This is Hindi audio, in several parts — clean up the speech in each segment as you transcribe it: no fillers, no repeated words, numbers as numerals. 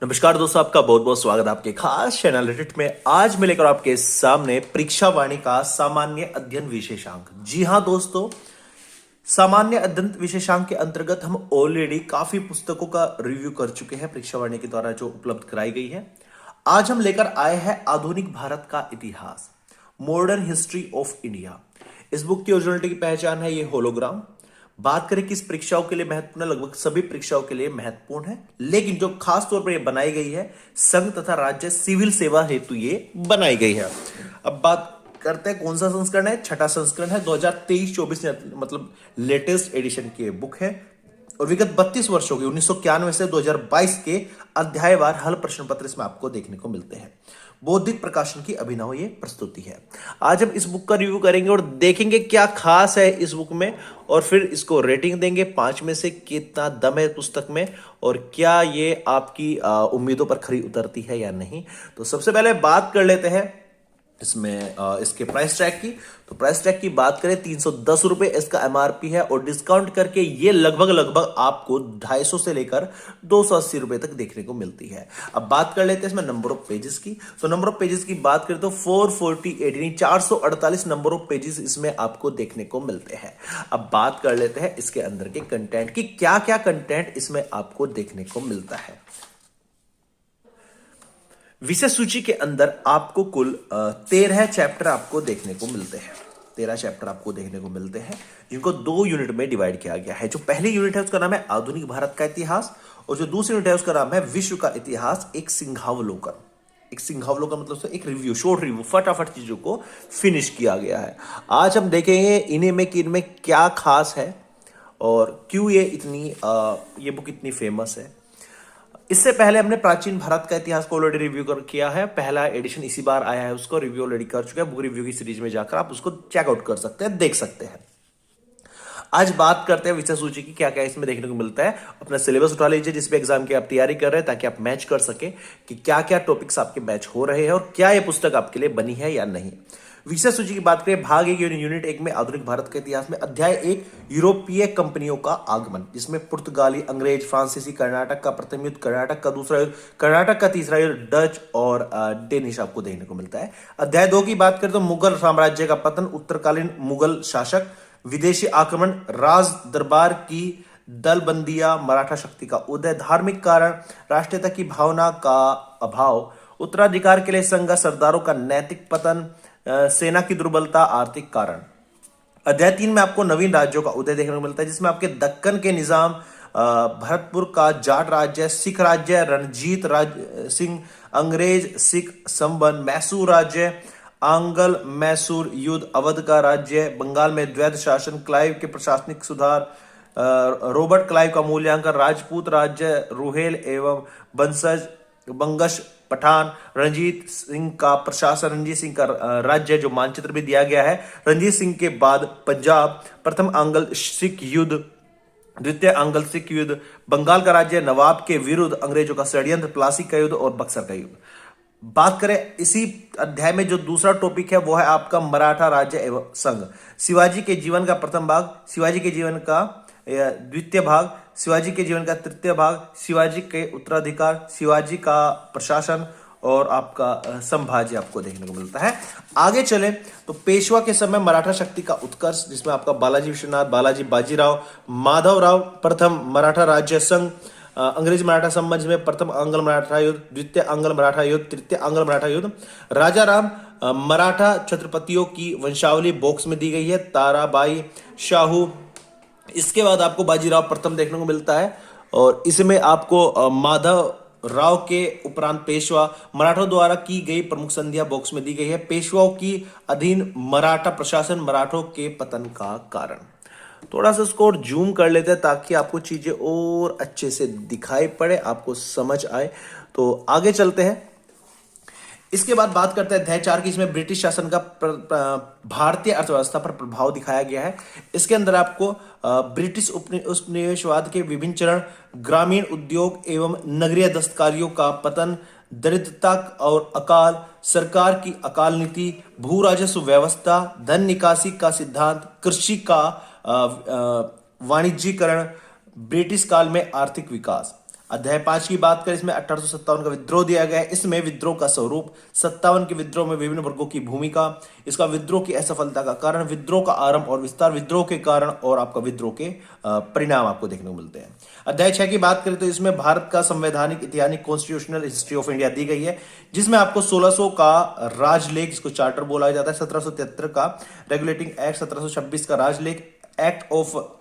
नमस्कार दोस्तों, आपका बहुत बहुत स्वागत है आपके खास चैनल रेडिट में। आज मैं लेकर आपके सामने परीक्षा वाणी का सामान्य अध्ययन विशेषांक। जी हां दोस्तों, सामान्य अध्ययन विशेषांक के अंतर्गत हम ऑलरेडी काफी पुस्तकों का रिव्यू कर चुके हैं परीक्षा वाणी के द्वारा जो उपलब्ध कराई गई है। आज हम लेकर आए हैं आधुनिक भारत का इतिहास, मॉडर्न हिस्ट्री ऑफ इंडिया। इस बुक की ओरिजिनलिटी की पहचान है ये होलोग्राम। बात करें किस परीक्षाओं के लिए महत्वपूर्ण है, लगभग सभी परीक्षाओं के लिए महत्वपूर्ण है, लेकिन जो खास तौर पर ये बनाई गई है संघ तथा राज्य सिविल सेवा हेतु ये बनाई गई है। अब बात करते हैं कौन सा संस्करण है। छठा संस्करण है, 2023-24 मतलब लेटेस्ट एडिशन की बुक है और विगत 32 वर्षों की 1991 से 2022 के अध्यायवार हल प्रश्न पत्र इसमें आपको देखने को मिलते हैं। बौद्धिक प्रकाशन की अभिनव ये प्रस्तुति है। आज हम इस बुक का रिव्यू करेंगे और देखेंगे क्या खास है इस बुक में, और फिर इसको रेटिंग देंगे 5 में से कितना दम है पुस्तक में और क्या ये आपकी उम्मीदों पर खरी उतरती है या नहीं। तो सबसे पहले बात कर लेते हैं इसमें इसके प्राइस टैग की। तो प्राइस टैग की बात करें 310 रुपए इसका एमआरपी है और डिस्काउंट करके ये लगभग आपको 250 से लेकर 280 रुपए तक देखने को मिलती है। अब बात कर लेते हैं इसमें नंबर ऑफ पेजेस की। तो नंबर ऑफ पेजेस की बात करें तो 448 यानी 448 नंबर ऑफ पेजेस इसमें आपको देखने को मिलते हैं। अब बात कर लेते हैं इसके अंदर के कंटेंट की, क्या क्या कंटेंट इसमें आपको देखने को मिलता है। विषय सूची के अंदर आपको कुल 13 चैप्टर आपको देखने को मिलते हैं। 13 चैप्टर आपको देखने को मिलते हैं जिनको 2 यूनिट में डिवाइड किया गया है। जो पहली यूनिट है उसका नाम है आधुनिक भारत का इतिहास और जो दूसरी यूनिट है उसका नाम है विश्व का इतिहास एक सिंहावलोकन। एक सिंहावलोकन मतलब एक रिव्यू, शॉर्ट रिव्यू, फटाफट चीजों को फिनिश किया गया है। आज हम देखेंगे इन्हीं में कि इनमें क्या खास है और क्यों ये बुक इतनी फेमस है। इससे पहले हमने प्राचीन भारत का इतिहास को ऑलरेडी रिव्यू किया है। पहला एडिशन इसी बार आया है, उसको रिव्यू ऑलरेडी कर चुके हैं। बुक रिव्यू की सीरीज में जाकर आप उसको चेकआउट कर सकते हैं, देख सकते हैं। आज बात करते हैं विषय सूची की, क्या क्या इसमें देखने को मिलता है। अपना सिलेबस उठा लीजिए जिसपे एग्जाम की आप तैयारी कर रहे हैं, ताकि आप मैच कर सके कि क्या क्या टॉपिक्स आपके मैच हो रहे हैं और क्या ये पुस्तक आपके लिए बनी है या नहीं। विषय सूची की बात करें, भाग 1 यूनिट 1 में आधुनिक भारत के इतिहास में अध्याय 1 यूरोपीय कंपनियों का आगमन, जिसमें पुर्तगाली, अंग्रेज, फ्रांसीसी, कर्नाटक का प्रथम युद्ध, कर्नाटक का दूसरा युद्ध, कर्नाटक का तीसरा युद्ध, डच और डेनिश आपको देखने को मिलता है। अध्याय 2 की बात करें तो मुगल साम्राज्य का पतन, उत्तरकालीन मुगल शासक, विदेशी आक्रमण, राज दरबार की दलबंदियां, मराठा शक्ति का उदय, धार्मिक कारण, राष्ट्रीयता की भावना का अभाव, उत्तराधिकार के लिए संघ सरदारों का नैतिक पतन, सेना की दुर्बलता, आर्थिक कारण। अध्याय 3 में आपको नवीन राज्यों का उदय देखने को मिलता है, जिसमें आपके दक्कन के निजाम, भरतपुर का जाट राज्य, सिख राज्य, रणजीत सिंह, अंग्रेज सिख संबंध, मैसूर राज्य, आंगल मैसूर युद्ध, अवध का राज्य, बंगाल में द्वैध शासन, क्लाइव के प्रशासनिक सुधार, रॉबर्ट क्लाइव का मूल्यांकन, राजपूत राज्य, रुहेल एवं बंगश पठान, रणजीत सिंह का प्रशासन, रणजीत सिंह का राज्य जो मानचित्र भी दिया गया है। रणजीत सिंह के बाद पंजाब, प्रथम आंगल सिख युद्ध, द्वितीय आंगल सिख युद्ध, बंगाल का राज्य, नवाब के विरुद्ध अंग्रेजों का षड्यंत्र, प्लासी का युद्ध और बक्सर का युद्ध। बात करें इसी अध्याय में जो दूसरा टॉपिक है वो है आपका मराठा राज्य एवं संघ, शिवाजी के जीवन का प्रथम भाग, शिवाजी के जीवन का द्वितीय भाग, शिवाजी के जीवन का तृतीय भाग, शिवाजी के उत्तराधिकार, शिवाजी का प्रशासन और आपका संभाजी आपको देखने को मिलता है। आगे चले तो पेशवा के समय मराठा शक्ति का उत्कर्ष, जिसमें आपका बालाजी विश्वनाथ, बालाजी बाजीराव, माधवराव, प्रथम मराठा राज्य संघ, अंग्रेज मराठा संबंध में प्रथम आंग्ल मराठा युद्ध, द्वितीय आंग्ल मराठा युद्ध, तृतीय आंग्ल मराठा युद्ध, राजा राम मराठा छत्रपतियों की वंशावली बॉक्स में दी गई है, ताराबाई शाहू। इसके बाद आपको बाजीराव प्रथम देखने को मिलता है और इसमें आपको माधव राव के उपरांत पेशवा, मराठों द्वारा की गई प्रमुख संधियां बॉक्स में दी गई है, पेशवाओं की अधीन मराठा प्रशासन, मराठों के पतन का कारण। थोड़ा सा इसको और जूम कर लेते हैं ताकि आपको चीजें और अच्छे से दिखाई पड़े, आपको समझ आए। तो आगे चलते हैं। इसके बाद बात करते हैं अध्याय 4 की, इसमें ब्रिटिश शासन का भारतीय अर्थव्यवस्था पर प्रभाव दिखाया गया है। इसके अंदर आपको ब्रिटिश उपनिवेशवाद के विभिन्न चरण, ग्रामीण उद्योग एवं नगरीय दस्तकारियों का पतन, दरिद्रता और अकाल, सरकार की अकाल नीति, भू राजस्व व्यवस्था, धन निकासी का सिद्धांत, कृषि का वाणिज्यीकरण, ब्रिटिश काल में आर्थिक विकास। अध्याय 5 की बात करें, इसमें 1857 का विद्रोह दिया गया है। इसमें विद्रोह का स्वरूप, 57 के विद्रोह में विभिन्न वर्गों की भूमिका, इसका विद्रोह की असफलता का कारण, विद्रोह का आरंभ और विस्तार, विद्रोह के कारण और आपका विद्रोह के परिणाम आपको देखने को मिलते हैं। अध्याय 6 की बात करें तो इसमें भारत का संवैधानिक इतिहानिक कॉन्स्टिट्यूशनल हिस्ट्री ऑफ इंडिया दी गई है, जिसमें आपको 1600 का राजलेख, जिसको चार्टर बोला जाता है, 1773 का रेगुलेटिंग एक्ट, 1726 का राजलेख एक्ट ऑफ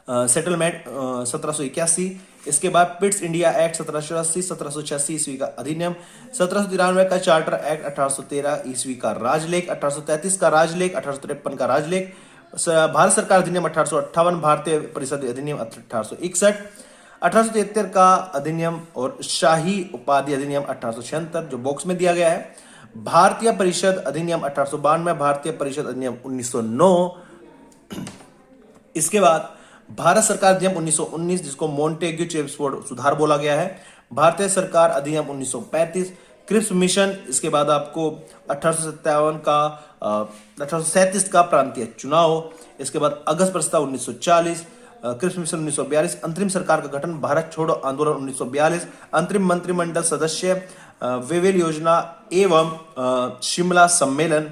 सेटलमेंट 1781, इसके बाद पिट्स इंडिया एक्ट 1784, 1786 ईस्वी का अधिनियम, 1793 का चार्टर एक्ट, 1813 ईस्वी का राजलेख, 1833 का राजलेख, 1853 का राजलेख, भारत सरकार अधिनियम 1858, भारतीय परिषद अधिनियम 1861, 1873 का अधिनियम और शाही उपाधि अधिनियम 1876 जो बॉक्स में दिया गया है, भारतीय परिषद अधिनियम 1892, भारतीय परिषद अधिनियम 1909, इसके बाद भारत सरकार अधिनियम 1919 जिसको मोंटेग्यू चेम्सफोर्ड सुधार बोला गया है, भारतीय सरकार अधिनियम 1935, क्रिप्स मिशन, इसके बाद आपको 1837 का प्रांतीय चुनाव, इसके बाद अगस्त प्रस्ताव 1940, क्रिप्स मिशन 1942, अंतरिम सरकार का गठन, भारत छोड़ो आंदोलन 1942, अंतरिम मंत्रिमंडल सदस्य, वेवेल योजना एवं शिमला सम्मेलन,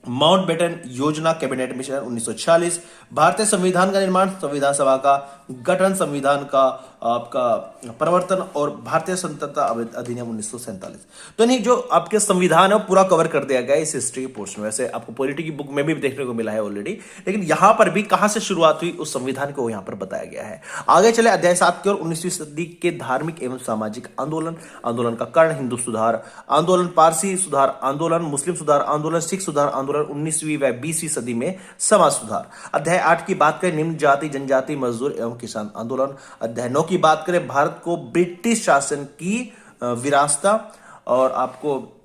माउंटबेटन योजना, कैबिनेट मिशन 1946, भारतीय संविधान का निर्माण, संविधान सभा का गठन, संविधान का आपका परिवर्तन और भारतीय स्वतंत्रता अधिनियम 1947। तो नहीं, जो आपके संविधान है पूरा कवर कर दिया गया इस हिस्ट्री के पोर्शन में। वैसे आपको पॉलिटी की बुक में भी देखने को मिला है ऑलरेडी, लेकिन यहां पर भी कहां से शुरुआत हुई उस संविधान को यहां पर बताया गया है। आगे चले अध्याय 7 की ओर, 19वीं सदी के धार्मिक एवं सामाजिक आंदोलन, आंदोलन का कारण, हिंदू सुधार आंदोलन, पारसी सुधार आंदोलन, मुस्लिम सुधार आंदोलन, सिख सुधार आंदोलन, 19वीं व 20वीं सदी में समाज सुधार। अध्याय 8 की बात करें, निम्न जाति जनजाति मजदूर एवं किसान आंदोलन। अध्याय 9 की बात करें, भारत को ब्रिटिश शासन की विरासत और आपको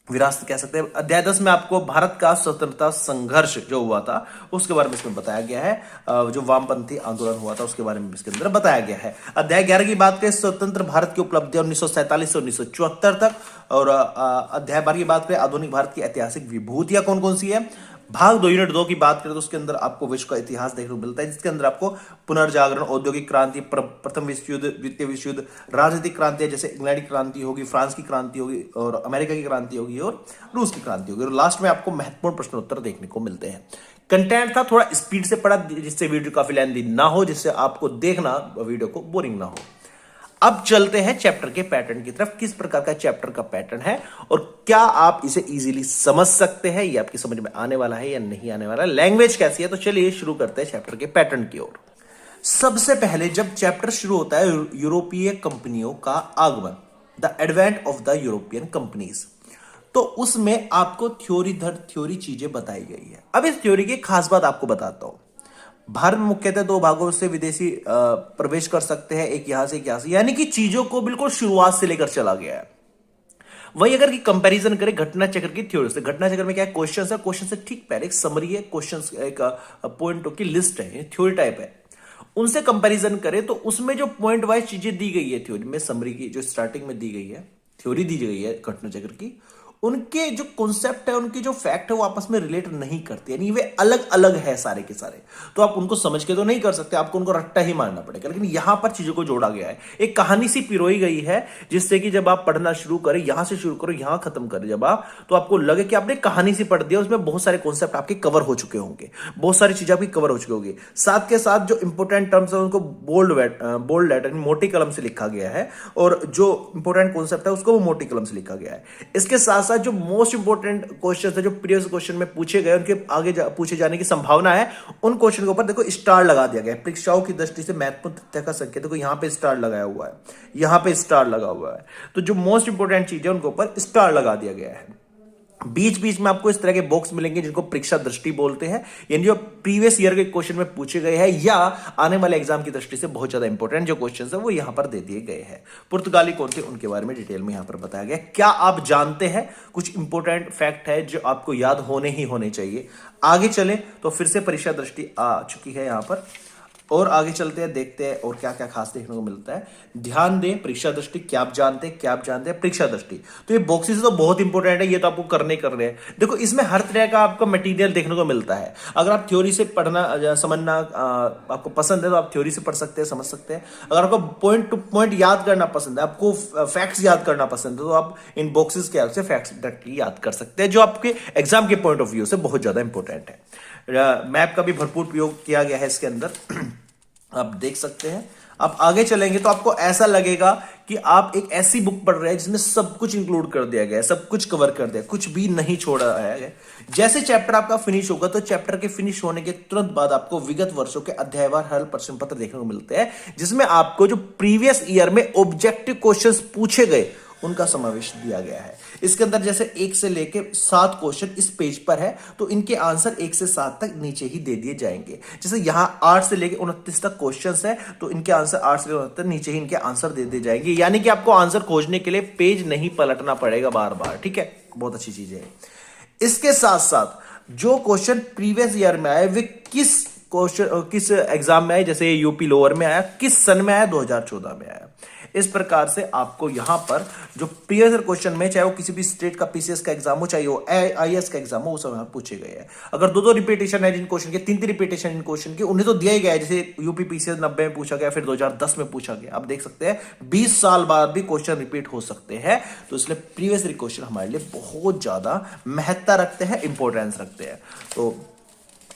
विरासत कह सकते हैं। अध्याय 10 में आपको भारत का स्वतंत्रता संघर्ष जो हुआ था उसके बारे में इसमें बताया गया है, जो वामपंथी आंदोलन हुआ था उसके बारे में इसके अंदर बताया गया है। अध्याय 11 की बात करें, स्वतंत्र भारत की उपलब्धियां 1947 से 1974 तक। और अध्याय 12 की बात करें, आधुनिक भारत की ऐतिहासिक विभूतियां कौन कौन सी है। भाग 2 यूनिट 2 की बात करें तो उसके अंदर आपको विश्व का इतिहास देखने को मिलता है, जिसके अंदर आपको पुनर्जागरण, औद्योगिक क्रांति, प्रथम विश्व युद्ध, द्वितीय विश्व युद्ध, राजनीतिक क्रांति जैसे इंग्लैंड की क्रांति होगी, फ्रांस की क्रांति होगी और अमेरिका की क्रांति होगी और रूस की क्रांति होगी। और लास्ट में आपको महत्वपूर्ण प्रश्न उत्तर देखने को मिलते हैं। कंटेंट था थोड़ा स्पीड से पढ़ा, जिससे वीडियो काफी लेंथी ना हो, जिससे आपको देखना वीडियो को बोरिंग ना हो। अब चलते हैं चैप्टर के पैटर्न की तरफ, किस प्रकार का चैप्टर का पैटर्न है और क्या आप इसे इजीली समझ सकते हैं, ये आपकी समझ में आने वाला है या नहीं आने वाला है, लैंग्वेज कैसी है। तो चलिए शुरू करते हैं चैप्टर के पैटर्न की ओर। सबसे पहले जब चैप्टर शुरू होता है, यूरोपीय कंपनियों का आगमन, the advent of the European companies, तो उसमें आपको थ्योरी दर थ्योरी चीजें बताई गई है। अब इस थ्योरी की खास बात आपको बताता हूं। भारत में मुख्यतः 2 भागों से विदेशी प्रवेश कर सकते हैं, एक यहां से एक यहां से, यानी कि चीजों को बिल्कुल शुरुआत से लेकर चला गया है। वही अगर की कंपैरिजन करें घटना चक्र की थ्योरी से, घटना चक्र में क्या है, क्वेश्चन है, क्वेश्चन से ठीक पहले एक समरी है, क्वेश्चन एक पॉइंटों की लिस्ट है, थ्योरी टाइप है, उनसे कंपैरिजन करें तो उसमें जो पॉइंट वाइज चीजें दी गई है थ्योरी में, समरी की जो स्टार्टिंग में दी गई है, थ्योरी दी गई है घटना चक्र की, उनके जो कॉन्सेप्ट है, उनकी जो फैक्ट है वो आपस में रिलेट नहीं करते, यानी वे अलग अलग है सारे के सारे। तो आप उनको समझ के तो नहीं कर सकते, आपको उनको रट्टा ही मारना पड़ेगा। लेकिन यहां पर चीजों को जोड़ा गया है, एक कहानी सी पिरोई गई है, जिससे कि जब आप पढ़ना शुरू करें, यहां से शुरू करो यहां खत्म करें जब आप, तो आपको लगे कि आपने कहानी सी पढ़ दिया, उसमें बहुत सारे कॉन्सेप्ट आपके कवर हो चुके होंगे, बहुत सारी चीजें आपकी कवर हो चुकी होगी। साथ के साथ जो इंपोर्टेंट टर्म्स है उनको बोल्ड लेटर मोटी कलम से लिखा गया है, और जो इंपोर्टेंट कॉन्सेप्ट है उसको वो मोटी कलम से लिखा गया है। इसके साथ साथ जो मोस्ट इंपोर्टेंट क्वेश्चन है, जो प्रीवियस क्वेश्चन में पूछे गए, उनके आगे पूछे जाने की संभावना है, उन क्वेश्चन के ऊपर देखो स्टार लगा दिया गया है। परीक्षाओं की दृष्टि से महत्वपूर्ण तथ्य का संकेत, देखो यहां पे स्टार लगाया हुआ है, यहां पे स्टार लगा हुआ है। तो जो मोस्ट इंपोर्टेंट चीज है उनके ऊपर स्टार लगा दिया गया है। बीच बीच में आपको इस तरह के बॉक्स मिलेंगे जिनको परीक्षा दृष्टि बोलते हैं, यानी जो प्रीवियस ईयर के क्वेश्चन में पूछे गए हैं या आने वाले एग्जाम की दृष्टि से बहुत ज्यादा इंपॉर्टेंट जो क्वेश्चन है वो यहां पर दे दिए गए हैं। पुर्तगाली कौन थे उनके बारे में डिटेल में यहां पर बताया गया। क्या आप जानते हैं, कुछ इंपॉर्टेंट फैक्ट है जो आपको याद होने ही होने चाहिए। आगे चले तो फिर से परीक्षा दृष्टि आ चुकी है यहां पर। और आगे चलते हैं, देखते हैं और क्या क्या खास देखने को मिलता है। ध्यान दें, परीक्षा दृष्टि, क्या आप जानते हैं, क्या आप जानते हैं, परीक्षा दृष्टि। तो ये बॉक्सेस तो बहुत इंपॉर्टेंट है, ये तो आपको करने हैं। देखो इसमें हर तरह का आपको मटेरियल देखने को मिलता है। अगर आप थ्योरी से पढ़ना समझना आपको पसंद है तो आप थ्योरी से पढ़ सकते हैं, समझ सकते हैं। अगर आपको पॉइंट टू पॉइंट याद करना पसंद है, आपको फैक्ट्स याद करना पसंद है, तो आप इन बॉक्सेस के हेल्प से फैक्ट्स डायरेक्टली याद कर सकते हैं, जो आपके एग्जाम के पॉइंट ऑफ व्यू से बहुत ज्यादा इंपॉर्टेंट है। मैप का भी भरपूर प्रयोग किया गया है इसके अंदर, आप देख सकते हैं। आप आगे चलेंगे तो आपको ऐसा लगेगा कि आप एक ऐसी बुक पढ़ रहे हैं जिसमें सब कुछ इंक्लूड कर दिया गया है, सब कुछ कवर कर दिया, कुछ भी नहीं छोड़ा है। जैसे चैप्टर आपका फिनिश होगा तो चैप्टर के फिनिश होने के तुरंत बाद आपको विगत वर्षों के अध्यायवार हल प्रश्न पत्र देखने को मिलते हैं, जिसमें आपको जो प्रीवियस ईयर में ऑब्जेक्टिव क्वेश्चंस पूछे गए उनका समावेश दिया गया है। इसके अंदर जैसे 1 से लेके 7 क्वेश्चन इस पेज पर है, तो इनके आंसर 1 से 7 तक नीचे ही दे दिए जाएंगे। जैसे यहां 8 से लेके 29 तक क्वेश्चंस है, तो इनके आंसर 8 से 29 नीचे ही इनके आंसर दे दिए जाएंगे। यानी कि आपको आंसर खोजने के लिए पेज नहीं पलटना पड़ेगा बार बार, ठीक है, बहुत अच्छी चीज है। इसके साथ साथ जो क्वेश्चन प्रीवियस ईयर में आए वे किस एग्जाम में आए, जैसे यूपी लोअर में आया, किस सन में आया, 2014 में आया। इस प्रकार से आपको यहां पर जो प्रीवियस ईयर क्वेश्चन में, चाहे वो किसी भी स्टेट का पीसीएस का एग्जाम हो, चाहे वो आईएएस का एग्जाम हो, वो सब पूछे गए हैं। अगर 2-2 रिपीटेशन है जिन क्वेश्चन के, 3-3 रिपीटेशन इन क्वेश्चन के, उन्हें तो दिया ही गया है। जैसे यूपी पीसीएस 90 में पूछा गया, फिर 2010 में पूछा गया। आप देख सकते हैं 20 साल बाद भी क्वेश्चन रिपीट हो सकते हैं, तो इसलिए प्रीवियस ईयर क्वेश्चन हमारे लिए बहुत ज्यादा महत्ता रखते हैं, इंपॉर्टेंस रखते हैं। तो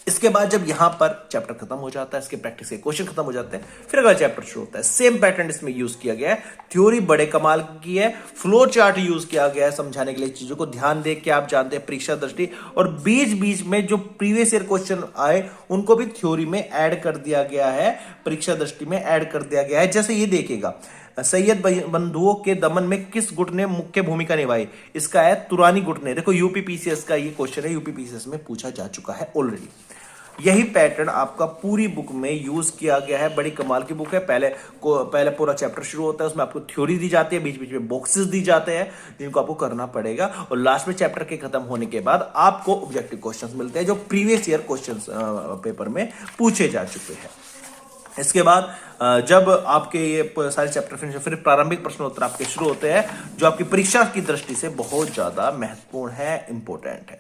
इसके बाद जब यहां पर चैप्टर खत्म हो जाता है, इसके प्रैक्टिस के क्वेश्चन खत्म हो जाते हैं, फिर अगला चैप्टर शुरू होता है। सेम पैटर्न इसमें यूज किया गया है, थ्योरी बड़े कमाल की है, फ्लो चार्ट यूज किया गया है समझाने के लिए चीजों को। ध्यान दे के आप जानते हैं परीक्षा दृष्टि, और बीच बीच में जो प्रीवियस ईयर क्वेश्चन आए उनको भी थ्योरी में ऐड कर दिया गया है, परीक्षा दृष्टि में ऐड कर दिया गया है। जैसे ये देखिएगा, सैयद बंधुओं के दमन में किस गुट ने मुख्य भूमिका निभाई, इसका है तुरानी गुट ने। देखो यूपी पीसीएस का ये क्वेश्चन है, यूपी पीसीएस में पूछा जा चुका है ऑलरेडी। यही पैटर्न आपका पूरी बुक में यूज किया गया है। बड़ी कमाल की बुक है। पहले पूरा चैप्टर शुरू होता है, उसमें आपको थ्योरी दी जाती है, बीच बीच में बॉक्सेस दी जाते हैं जिनको आपको करना पड़ेगा, और लास्ट में चैप्टर के खत्म होने के बाद आपको ऑब्जेक्टिव क्वेश्चंस मिलते हैं जो प्रीवियस ईयर क्वेश्चंस पेपर में पूछे जा चुके हैं। इसके बाद जब आपके ये सारे चैप्टर फिनिश, फिर प्रारंभिक प्रश्नोत्तर आपके शुरू होते हैं, जो आपकी परीक्षा की दृष्टि से बहुत ज्यादा महत्वपूर्ण है, इंपॉर्टेंट है।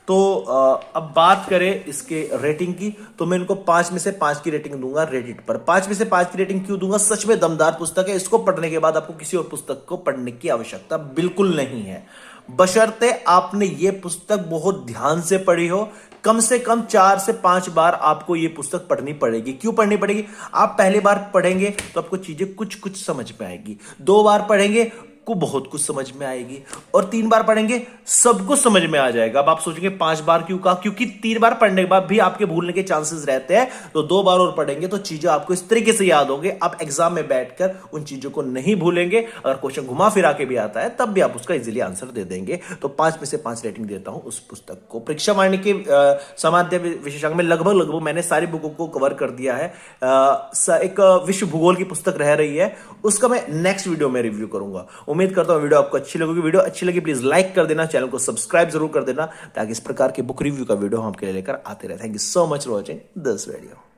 तो अब बात करें इसके रेटिंग की, तो मैं इनको 5 में से 5 की रेटिंग दूंगा रेडिट पर। 5 में से 5 की रेटिंग क्यों दूंगा? सच में दमदार पुस्तक है। इसको पढ़ने के बाद आपको किसी और पुस्तक को पढ़ने की आवश्यकता बिल्कुल नहीं है, बशर्ते आपने ये पुस्तक बहुत ध्यान से पढ़ी हो। कम से कम 4 से 5 बार आपको ये पुस्तक पढ़नी पड़ेगी। क्यों पढ़नी पड़ेगी? आप पहली बार पढ़ेंगे तो आपको चीजें कुछ कुछ समझ में आएगी, 2 बार पढ़ेंगे को बहुत कुछ समझ में आएगी, और 3 बार पढ़ेंगे सब कुछ समझ में आ जाएगा। अब आप सोचेंगे 5 बार क्यों कहा? क्योंकि 3 बार पढ़ने के बाद भी आपके भूलने के चांसेस रहते हैं, तो 2 बार और पढ़ेंगे तो चीजें आपको इस तरीके से याद होंगे, आप एग्जाम में बैठकर उन चीजों को नहीं भूलेंगे। अगर क्वेश्चन घुमा फिरा के भी आता है तब भी आप उसका इजीली आंसर दे देंगे। तो 5 में से 5 रेटिंग देता हूं उस पुस्तक को। परीक्षा वाणी के सामान्य विशेषांक में लगभग मैंने सारी बुकों को कवर कर दिया है। एक विश्व भूगोल की पुस्तक रह रही है, उसका मैं नेक्स्ट वीडियो में रिव्यू करूंगा। उम्मीद करता हूं वीडियो आपको अच्छी लगेगी। वीडियो अच्छी लगी प्लीज लाइक कर देना, चैनल को सब्सक्राइब जरूर कर देना, ताकि इस प्रकार के बुक रिव्यू का वीडियो हम आपके लिए लेकर आते रहे। Thank you so much for watching this video.